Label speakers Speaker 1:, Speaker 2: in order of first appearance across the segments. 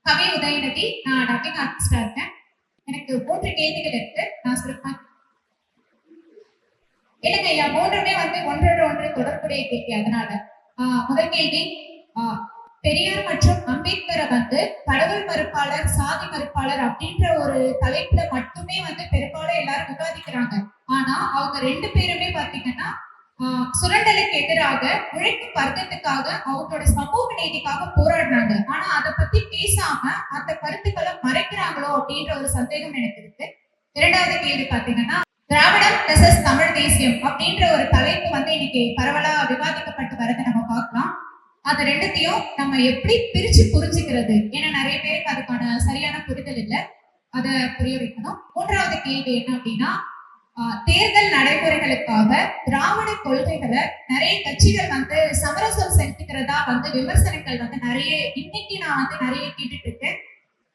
Speaker 1: கவி உதயநிதி. நான் டப்பிங் ஆர்டிஸ்டா இருக்கேன். எனக்கு 3 கேள்விகள் இருக்கு. நான் சுருக்கமா இல்லைங்க ஐயா, 3மே ஒன்றோடு ஒன்று தொடர்புடைய கேள்வி. அதனால முதல் கேள்வி, பெரியார் மற்றும் அம்பேத்கரை கடவுள் மறுப்பாளர், சாதி மறுப்பாளர் அப்படின்ற ஒரு தலைப்புல மட்டுமே பெரும்பாலும் எல்லாரும் விவாதிக்கிறாங்க. ஆனா அவங்க 2 பேருமே பாத்தீங்கன்னா சுரண்டலுக்கு எதிராக, உழைக்கும் வர்க்கத்துக்காக, அவங்களோட சமூக நீதிக்காக போராடுறாங்க. ஆனா அதை பத்தி பேசாம அந்த கருத்துக்களை மறைக்கிறாங்களோ அப்படின்ற ஒரு சந்தேகம் எனக்கு இருக்கு. 2வது கேள்வி பாத்தீங்கன்னா, திராவிடம் வெர்சஸ் தமிழ் தேசியம் அப்படின்ற ஒரு தலைப்பு இன்னைக்கு பரவலா விவாதிக்கப்பட்டு வரதை நம்ம பார்க்கலாம். அது 2த்தையும் நம்ம எப்படி பிரிச்சு புரிஞ்சுக்கிறது? ஏன்னா நிறைய பேருக்கு அதுக்கான சரியான புரிதல் இல்லை. அதை புரிய வைக்கணும். 3வது கேள்வி என்ன அப்படின்னா, தேர்தல் நடைமுறைகளுக்காக திராவிட கொள்கைகளை நிறைய கட்சிகள் சமரசம் செலுத்துக்கிறதா விமர்சனங்கள் நிறைய இன்னைக்கு நான் நிறைய கேட்டுட்டு இருக்கேன்.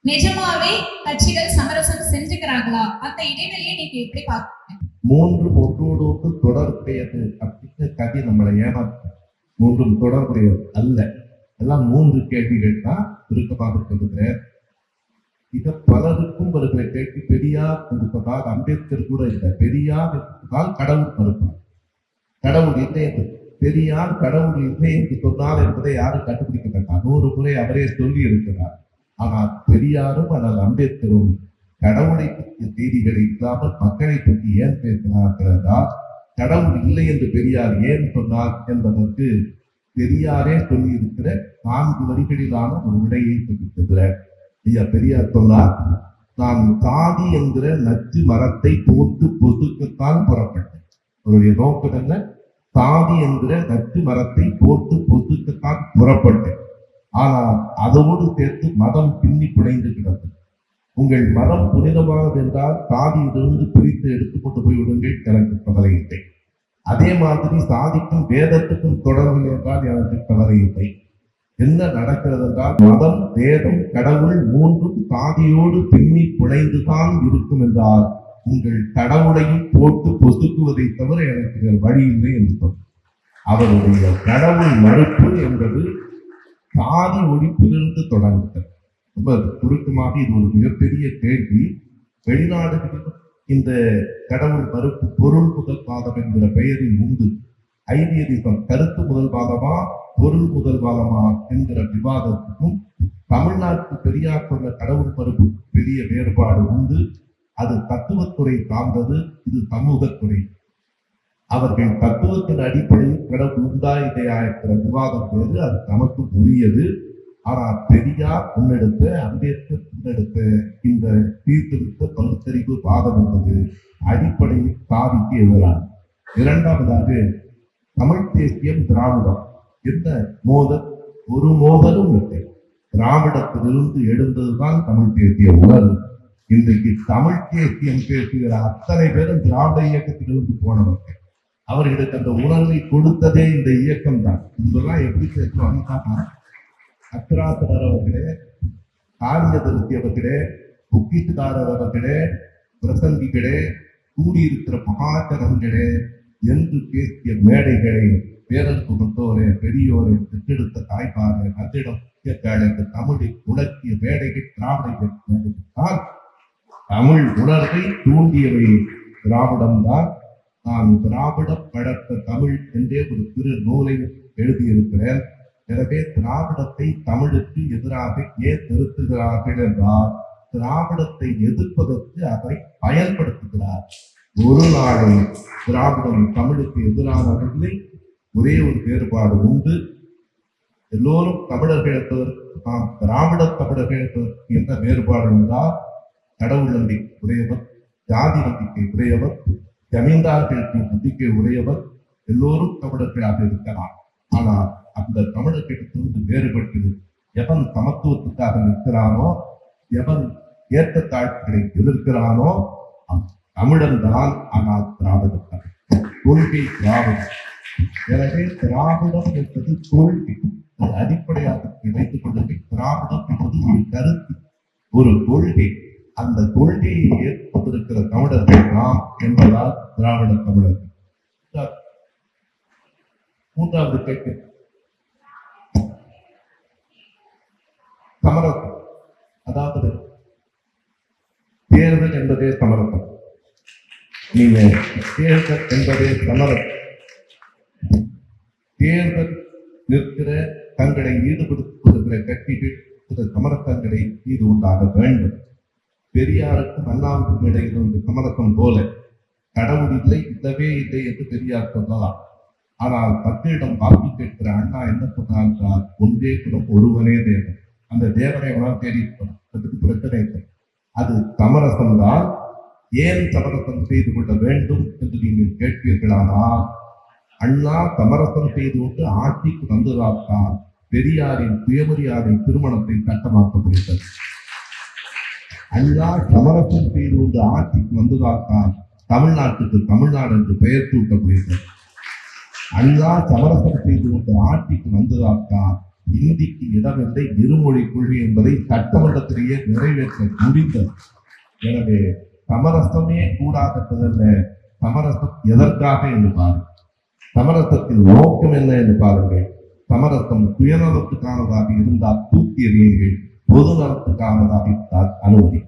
Speaker 1: நிஜமாவே கட்சிகள் சமரசம் செஞ்சுக்கிறாங்களா? அந்த இடைவெளியை நீங்க எப்படி பாக்குறீங்க?
Speaker 2: 3 ஒன்றோடு ஒன்று தொடர்புடையது அப்படின்னு கவி நம்மளை ஏமாற்ற. 3 தொடர்புடையது அல்ல. எல்லாம் 3 கேள்விகள் தான் சுருக்கமாக சொல்லுகிறேன். இத பலருக்கும் வருகிற கேள்வி, பெரியார் இருப்பதால் அம்பேத்கர் கூட இல்லை, பெரியார் இருப்பதால் கடவுள் மறுப்பார். கடவுள் இல்லை என்று, பெரியார் கடவுள் இல்லை என்று சொன்னார் என்பதை யாரும் கண்டுபிடிக்க வேண்டாம். 100 முறை அவரே சொல்லி இருக்கிறார். ஆனால் பெரியாரும் ஆனால் அம்பேத்கரும் கடவுளை பற்றிய செய்திகளை இல்லாமல் மக்களை பற்றி ஏன் பேசினார்கள் என்றால், கடவுள் இல்லை என்று பெரியார் ஏன் சொன்னார் என்பதற்கு பெரியாரே சொல்லி இருக்கிற 4 வரிகளிலான ஒரு விடையை சொல்லியிருக்கிறார். ஐயா பெரியார் சொன்னார், நான் சாதி என்கிற நச்சு மரத்தை போட்டு பொசுக்கத்தான் புறப்பட்டேன். அவருடைய நோக்கம் என்ன? சாதி என்கிற நச்சு மரத்தை போட்டு பொசுக்கத்தான் புறப்பட்டேன். ஆனால் அதோடு சேர்த்து மதம் பின்னி பிணைந்து கிடந்தது. உங்கள் மதம் புனிதமானது என்றால் சாதியிலிருந்து பிரித்து எடுத்துக்கொண்டு போய் விடுங்கள், எனக்கு கவலை இல்லை. அதே மாதிரி சாதிக்கும் வேதத்துக்கும் தொடர்பு என்றால் எனக்கு கவலை இல்லை. என்ன நடக்கிறது என்றால், மதம், வேதம், கடவுள் 3ம் சாதியோடு பின்னி பிணைந்துதான் இருக்கும் என்றால் உங்கள் கடவுளையும் போட்டு பொசுக்குவதை தவிர எனக்கு வழி இல்லை என்று சொன்னார். அவருடைய கடவுள் மறுப்பு என்பது சாதி ஒழிப்பிலிருந்து தொடங்குகிறது. ரொம்ப சுருக்கமாக இது ஒரு மிகப்பெரிய கேள்வி. வெளிநாடுகளிலும் இந்த கடவுள் மறுப்பு பொருள் முதல்வாதம் என்கிற பெயரில் உண்டு. ஐடியலிசம், கருத்து முதல்வாதமா பொருள் முதல்வாதமா என்கிற விவாதத்துக்கும் தமிழ்நாட்டு பெரியார் சொன்ன கடவுள் மறுப்பு பெரிய வேறுபாடு உண்டு. அது தத்துவத்துறை சார்ந்தது, இது சமூகத்துறை. அவர்கள் தத்துவத்தின் அடிப்படையில் கடவுள் உண்டா இல்லையா என்கிற விவாதம் வேறு, அது நமக்கு உரியது. ஆனால் பெரியார் முன்னெடுத்த, அம்பேத்கர் முன்னெடுத்த இந்த சீர்திருத்த பகுத்தறிவு வாதம் என்பது அடிப்படையில் சாதிக்கு எதிரானது. 2வதாக தமிழ் தேசியம், திராவிடம் எந்த மோதல்? ஒரு மோதலும் இல்லை. திராவிடத்திலிருந்து எழுந்ததுதான் தமிழ் தேசிய உணர்வு. இன்றைக்கு தமிழ் தேசியம் பேசுகிற அத்தனை பேரும் திராவிட இயக்கத்திலிருந்து போனவர்கள். அவர்களுக்கு அந்த உணர்வை கொடுத்ததே இந்த இயக்கம் தான். இதெல்லாம் எப்படி பேசுவாங்க? அக்ராசனர் அவர்களே, காரியதரிசி அவர்களே, பொக்கிட்டுக்காரர் அவர்களே, பிரசங்கிகளே, கூடியிருக்கிற மகாஜனங்களே என்று பேசிய மேடைகளை பேரன்பு கொண்டோரே, பெரியோரே, பெற்றெடுத்த தாய்மாரே, நல்லிடம் தமிழை உணர்த்திய மேடைகள் திராவிட மேடைகள். தமிழ் உணர்வை தூண்டியவை திராவிடம்தான். நான் திராவிடம் வளர்த்த தமிழ் என்றே ஒரு சிறு நூலை எழுதியிருக்கிறேன். எனவே திராவிடத்தை தமிழுக்கு எதிராக ஏன் நிறுத்துகிறார்கள் என்றால், திராவிடத்தை எதிர்ப்பதற்கு அதை பயன்படுத்துகிறார். ஒரு நாளை திராவிடம் தமிழுக்கு எதிரானவர்களை ஒரே ஒரு வேறுபாடு உண்டு. எல்லோரும் தமிழர்கள் என்பதற்கு, நாம் திராவிட தமிழர்கள் என்பதற்கு என்ன வேறுபாடு என்றால், கடவுள் நம்பிக்கை உடையவர், ஜாதி நம்பிக்கை உடையவர், ஜமீன்தார்களுக்கு நம்பிக்கை உடையவர், எல்லோரும் தமிழர்களாக இருக்கலாம். ஆனால் அந்த தமிழர்களிடத்திலிருந்து வேறுபட்டு எவன் சமத்துவத்துக்காக நிற்கிறானோ, எவன் ஏற்றத்தாழ்வுகளை எதிர்க்கிறானோ தமிழன் தான். ஆனால் திராவிடம் தான். கொள்கை திராவிடம். எனவே திராவிடம் என்பது கொள்கை, அது அடிப்படையாக வைத்துக் கொண்டது. திராவிடம் என்பது ஒரு கருத்து, ஒரு கொள்கை. அந்த கொள்கையை ஏற்பட்டிருக்கிற தமிழர்கள் நாம் என்பதால் திராவிட தமிழர்கள். 3வது கேள்வி, சமரசம். அதாவது தேர்தல் என்பதே சமரசம். நீங்க தேர்தல் என்பதே சமரசம். தேர்தல் நிற்கிற தங்களை ஈடுபடுத்துகிற கட்சிகள் சில சமரசங்களை செய்து கொண்டாக வேண்டும். பெரியாருக்கும் அண்ணாவுக்கும் இடையில் ஒரு சமரசம் போல கடவுள் இல்லை, இல்லவே இல்லை என்று பெரியார் சொல்லலாம். ஆனால் மக்களிடம் வாக்கு கேட்கிற அண்ணா என்ன சொன்னார்? ஒன்றே குலம் ஒருவனே தேவன். அந்த தேவனை அவனால் தேடி இருக்கணும். அதுக்கு பிரச்சனை இல்லை. அது சமரசம் தான். ஏன் சமரசம் செய்து கொள்ள வேண்டும் என்று நீங்கள் கேட்பீர்களானால், அண்ணா சமரசம் செய்து கொண்டு ஆட்சிக்கு வந்ததால்தான் பெரியாரின் சுயமரியாதை திருமணத்தை சட்டமாக்க முடிந்தது. அண்ணா சமரசம் செய்து கொண்டு ஆட்சிக்கு வந்ததால்தான் தமிழ்நாட்டுக்கு தமிழ்நாடு என்று பெயர் சூட்ட முடிந்தது. அண்ணா சமரசம் செய்து கொண்டு ஆட்சிக்கு வந்ததால்தான் இந்திக்கு இடமில்லை இருமொழி கொள்கை என்பதை சட்டமன்றத்திலேயே நிறைவேற்ற முடிந்தது. எனவே சமரசமே கூடாததல்ல, சமரசம் எதற்காக என்று பாருங்கள். சமரசத்தின் நோக்கம் என்ன என்று பாருங்கள். சமரசம் சுயநலத்துக்கானதாக இருந்தால் தூக்கி எறியுங்கள், பொது நலத்துக்கானதாக இருந்தால் அனுமதி.